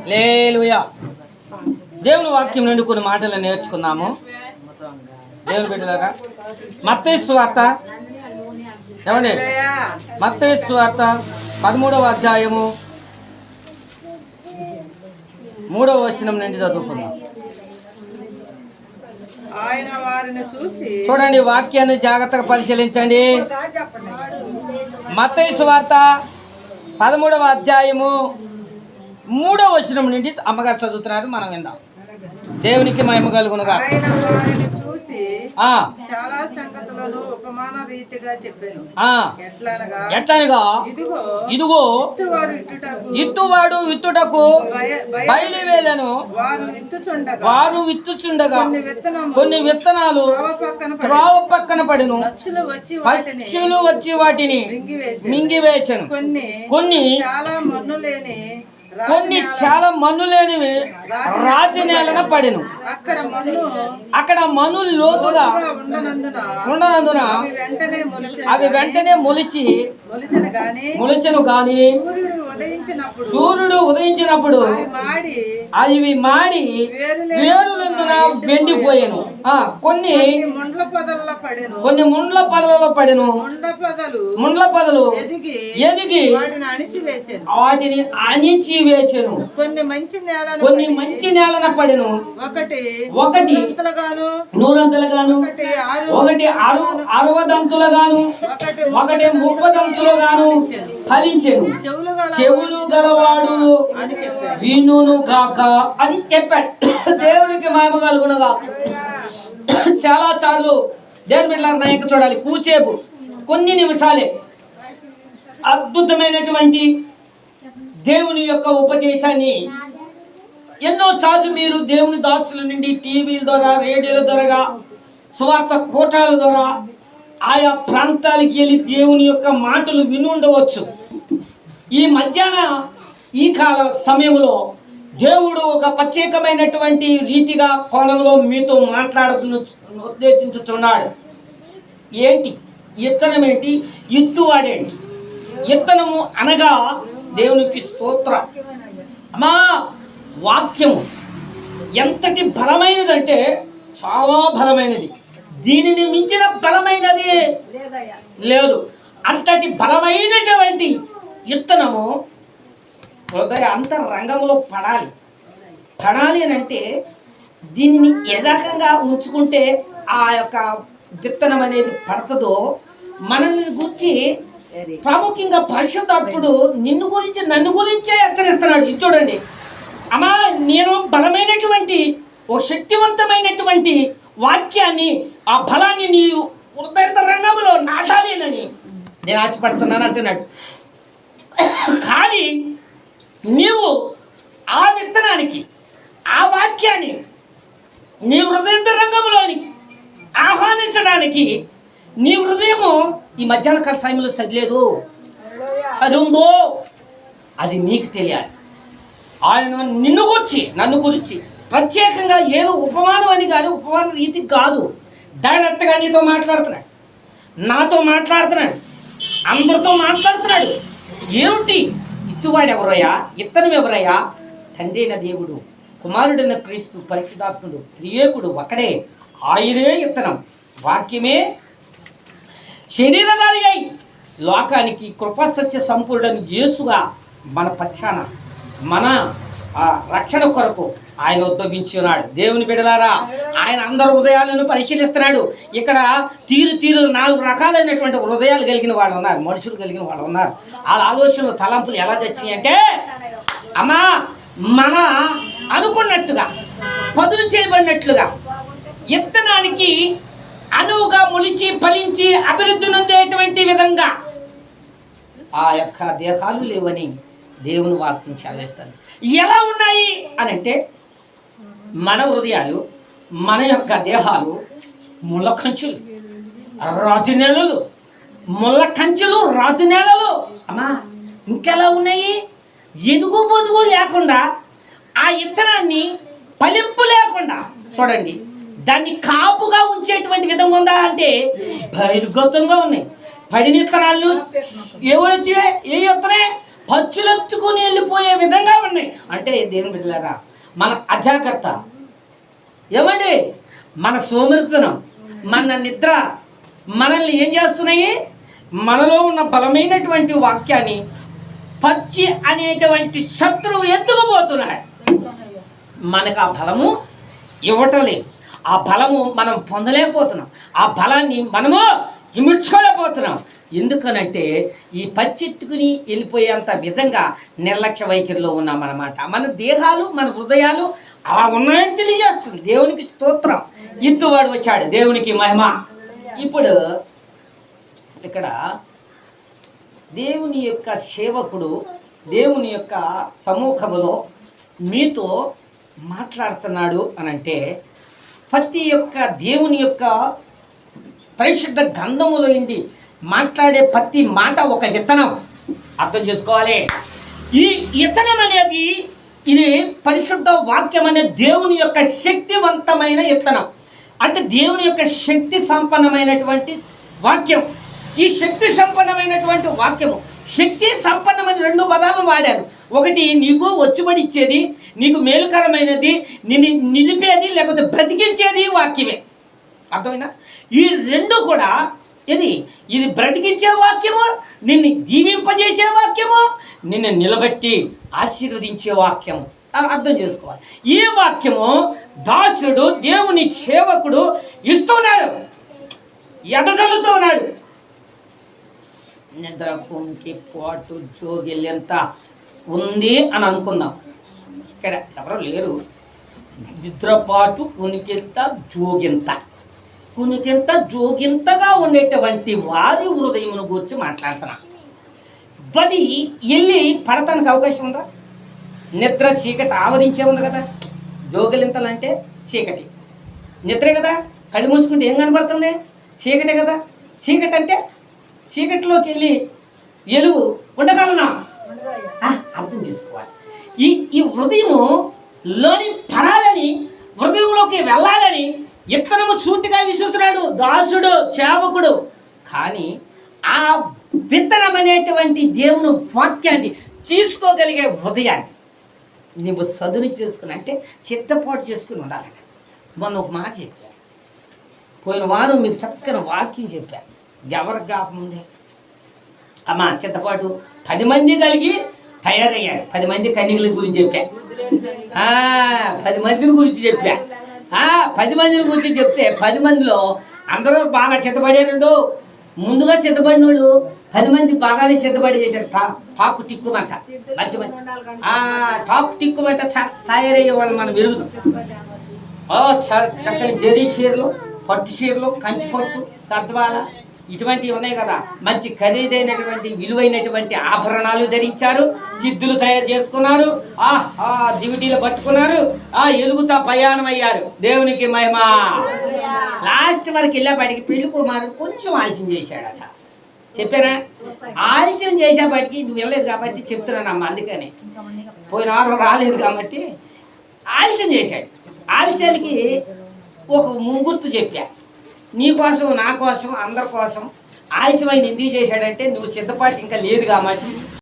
హల్లెలూయా. దేవుని వాక్యం నుండి కొన్ని మాటలు నేర్చుకున్నాము. దేవుని బిడ్డలారా, మత్తయి సువార్త ఏమండి, మత్తయి సువార్త 13వ అధ్యాయము 3వ వచనం నుండి చదువుకుందాం. ఆయన వారిని చూసి, చూడండి, వాక్యాన్ని జాగ్రత్తగా పరిశీలించండి. మత్తయి సువార్త 13వ అధ్యాయము 3వ వచనం నుండి అమ్మగారు చదువుతున్నారు, మనం విందాం. దేవునికి మహిమ కలుగునుగా. ఆయన వారిని చూసి చాలా సంగతులను ఉపమాన రీతిగా చెప్పాను. ఎట్లనగా ఇదిగో ఇత్తువాడు విత్తుటకు బయలువేలను. వారు విత్తుచుండగా కొన్ని విత్తనాలు త్రోవ పక్కన పడిను. పక్షులు వచ్చి వాటిని మింగివేచను. కొన్ని చాలా మన్ను లేనివి రాతి నేలన పడెను. అక్కడ మన్ను లోతుగా ఉండనందున అవి వెంటనే మొలిచెను గాని సూర్యుడు ఉదయించినప్పుడు అవి మాడి వేరులందున వెండిపోయాను. కొన్ని ముండ్ల పొదలలో పడెను. ముండ్ల పొదలు ఎదిగి వాటిని అణిచి వేచెను. కొన్ని మంచి నేలన పడెను. ఒకటి 100 ఒకటి 60 ఒకటి 30 ఫలించెను. చెవులు గలవాడు వినును గాక అని చెప్పాడు. దేవునికి మహిమ కలుగునుగా. చాలా సార్లు దేవుని బిడ్డలారా, నాయక చూడాలి, కూచేపు కొన్ని నిమిషాలే అద్భుతమైనటువంటి దేవుని యొక్క ఉపదేశాన్ని ఎన్నోసార్లు మీరు దేవుని దాసుల నుండి టీవీల ద్వారా, రేడియోల ద్వారా, సువార్త కోటాల ద్వారా ఆయా ప్రాంతాలకి వెళ్ళి దేవుని యొక్క మాటలు విని ఉండవచ్చు. ఈ మధ్యాహ్న ఈ కాల సమయంలో దేవుడు ఒక ప్రత్యేకమైనటువంటి రీతిగా కోణంలో మీతో ఉద్దేశించుతున్నాడు. ఏంటి ఇత్తనం? ఏంటి ఇత్తువాడేంటి? ఇత్తనము అనగా దేవునికి స్తోత్రం. అమ్మా, వాక్యము ఎంతటి బలమైనదంటే చాలా బలమైనది. దీనిని మించిన బలమైనది లేదు. అంతటి బలమైనటువంటి ఇత్తనము హృదయ అంతరంగంలో పడాలి అని అంటే దీనిని ఏ రకంగా ఉంచుకుంటే ఆ యొక్క విత్తనం అనేది పడుతుందో మనల్ని గురించి ప్రాముఖ్యంగా పరిశుద్ధాత్ముడు నన్ను గురించే హెచ్చరిస్తున్నాడు. ఇది చూడండి అమ్మా, నేను బలమైనటువంటి ఓ శక్తివంతమైనటువంటి వాక్యాన్ని, ఆ బలాన్ని నీ హృదయంతరంగంలో నాటాలేనని నేను ఆశపడుతున్నాను అంటున్నాడు. కానీ నీవు ఆ విత్తనానికి, ఆ వాక్యాన్ని నీ హృదయంతరంగంలోని ఆహ్వానించడానికి నీ హృదయము ఈ మధ్యాహ్న కాల సమయంలో చదివిందో అది నీకు తెలియాలి. ఆయన నన్ను గురించి ప్రత్యేకంగా ఏదో ఉపమానం అని కానీ ఉపమాన రీతి కాదు, డైరెక్ట్గా నీతో మాట్లాడుతున్నాడు, నాతో మాట్లాడుతున్నాడు, అందరితో మాట్లాడుతున్నాడు. ఏమిటి? ఇత్తువాడు ఎవరయ్యా? ఇత్తనం ఎవరయ్యా? తండ్రి అయిన దేవుడు, కుమారుడైన క్రీస్తు, పరిశుద్ధాత్ముడు, త్రియేకుడు ఒకడే. ఆయనే ఇత్తనం. వాక్యమే శరీరధారి అయి లోకానికి కృపాసత్య సంపూర్ణుడని యేసుగా మన పక్షాన, మన రక్షణ కొరకు ఆయన ఉద్భవించి ఉన్నాడు. దేవుని బిడ్డలారా, ఆయన అందరు హృదయాలను పరిశీలిస్తున్నాడు. ఇక్కడ తీరు 4 రకాలైనటువంటి హృదయాలు కలిగిన వాళ్ళు ఉన్నారు, మనుషులు కలిగిన వాళ్ళు ఉన్నారు. వాళ్ళ ఆలోచనలు, తలంపులు ఎలా తెచ్చినాయి అంటే, అమ్మా, మన అనుకున్నట్టుగా, పదులు చేయబడినట్లుగా ఇత్తనానికి అనువుగా మొలిచి ఫలించి అభివృద్ధి నొందేటువంటి విధంగా ఆ యొక్క దేహాలు లేవని దేవుని వాక్యం చదివేస్తాను. ఎలా ఉన్నాయి అని అంటే, మన హృదయాలు, మన యొక్క దేహాలు ముళ్ళ కంచులు, రాతి నేలలు, ముళ్ళ కంచులు, రాతి నేలలు. అమ్మా, ఇంకెలా ఉన్నాయి? ఎదుగు పొదుగు లేకుండా, ఆ ఇత్తనాన్ని ఫలింపు లేకుండా, చూడండి, దాన్ని కాపుగా ఉంచేటువంటి విధంగా ఉందా అంటే బహిర్గతంగా ఉన్నాయి. పడిన విత్తనాలు ఎవరు వచ్చి ఏ విత్తనే పచ్చులెత్తుకుని వెళ్ళిపోయే విధంగా ఉన్నాయి. అంటే దేవుని బిడ్డలారా, మన అజాగ్రత్త ఏమండి, మన సోమరితనం, మన నిద్ర మనల్ని ఏం చేస్తున్నాయి? మనలో ఉన్న బలమైనటువంటి వాక్యాన్ని పచ్చి అనేటువంటి శత్రువు ఎత్తుకుపోతున్నాడు. మనకు ఆ బలము ఇవ్వటలేదు, ఆ బలము మనం పొందలేకపోతున్నాం, ఆ బలాన్ని మనము ఇముడ్చుకోలేకపోతున్నాం. ఎందుకనంటే ఈ పచ్చెత్తుకుని వెళ్ళిపోయేంత విధంగా నిర్లక్ష్య వైఖరిలో ఉన్నామన్నమాట. మన దేహాలు, మన హృదయాలు అలా ఉన్నాయని తెలియజేస్తుంది. దేవునికి స్తోత్రం. ఇద్దువాడు వచ్చాడు, దేవునికి మహిమ. ఇప్పుడు ఇక్కడ దేవుని యొక్క సేవకుడు దేవుని యొక్క సమూహములో మీతో మాట్లాడుతున్నాడు అనంటే, ప్రతి యొక్క దేవుని యొక్క పరిశుద్ధ గంధములో ఇండి మాట్లాడే ప్రతి మాట ఒక విత్తనం. అర్థం చేసుకోవాలి. ఈ విత్తనం అనేది ఇది పరిశుద్ధ వాక్యం అనే దేవుని యొక్క శక్తివంతమైన విత్తనం. అంటే దేవుని యొక్క శక్తి సంపన్నమైనటువంటి వాక్యం. ఈ శక్తి సంపన్నమైనటువంటి వాక్యము, శక్తి సంపన్నమైన 2 పదాలను వాడారు. ఒకటి నీకు వచ్చుబడి ఇచ్చేది, నీకు మేలుకరమైనది, నిన్ను నిలిపేది లేకపోతే బ్రతికించేది వాక్యమే. అర్థమైందా? ఈ 2 కూడా ఇది బ్రతికించే వాక్యము, నిన్ను దీవింపజేసే వాక్యము, నిన్ను నిలబెట్టి ఆశీర్వదించే వాక్యము. అర్థం చేసుకోవాలి. ఈ వాక్యము దాసుడు దేవుని సేవకుడు ఇస్తున్నాడు, ఎదగలుగుతూ ఉన్నాడు. నిద్ర పొంకి పాటు జోగిల్లంత ఉంది అని అనుకుందాం. ఇక్కడ ఎవరు లేరు. నిద్రపాటు ఉనికెంత జోగింత, కునికింత జోగింతగా ఉండేటువంటి వారి హృదయమును గురించి మాట్లాడుతున్నా. బది వెళ్ళి పడటానికి అవకాశం ఉందా? నిద్ర చీకటి ఆవరించే ఉంది కదా. జోగిలింతలు అంటే చీకటి, నిద్రే కదా. కళ్ళు మూసుకుంటే ఏం కనబడుతుంది? చీకటే కదా. చీకటి అంటే చీకటిలోకి వెళ్ళి వెలుగు ఉండగలనా? అర్థం చేసుకోవాలి. ఈ హృదయము లోని పడాలని, హృదయంలోకి వెళ్ళాలని ఇత్తనము సూటిగా విసురుతున్నాడు దాసుడు, సేవకుడు. కానీ ఆ విత్తనం అనేటువంటి దేవుని వాక్యాన్ని తీసుకోగలిగే హృదయాన్ని నువ్వు సదును చేసుకుని, అంటే సిద్ధపాటు చేసుకుని ఉండాలట. మొన్న ఒక మాట చెప్పాను, పోయిన వారం మీకు చక్కని వాక్యం చెప్పాను. ఎవరికి జ్ఞాపకం ఉంది? అమ్మ సిద్ధపాటు 10 మంది కలిగి తయారయ్యారు. 10 మంది కన్యకల గురించి చెప్పా, 10 మందిని గురించి చెప్పా. 10 మందిని గురించి చెప్తే 10 మందిలో అందరూ బాగా సిద్ధపడారు. ముందుగా సిద్ధపడిన వాళ్ళు 10 మంది బాగానే సిద్ధపడి చేశారు. టాకు టిక్కుమంట, మంచి మంచి టాకు టిక్కుమంట తయారయ్యే వాళ్ళు మనం వెలుగుతాం. చక్కని జరీ చీరలు, పట్టు చీరలు, కంచి పట్టు, గద్వాల ఇటువంటివి ఉన్నాయి కదా. మంచి ఖరీదైనటువంటి విలువైనటువంటి ఆభరణాలు ధరించారు, చిద్దులు తయారు చేసుకున్నారు, దివిటీలు పట్టుకున్నారు, ఎలుగుతా ప్రయాణం అయ్యారు. దేవునికి మహిమ. లాస్ట్ వరకు వెళ్ళేపాటికి పెళ్లి కుమారుడు కొంచెం ఆలస్యం చేశాడట. చెప్పారా? ఆలస్యం చేసేపాటికి నువ్వు వెళ్ళలేదు కాబట్టి చెప్తున్నానమ్మా. అందుకని పోయిన వారం రాలేదు కాబట్టి ఆలస్యం చేశాడు. ఆలస్యానికి ఒక ముంగుర్తు చెప్పా, నీ కోసం, నా కోసం, అందరి కోసం. ఆలస్యమైన ఎందుకు చేశాడంటే నువ్వు సిద్ధపాటు ఇంకా లేదు కాబట్టి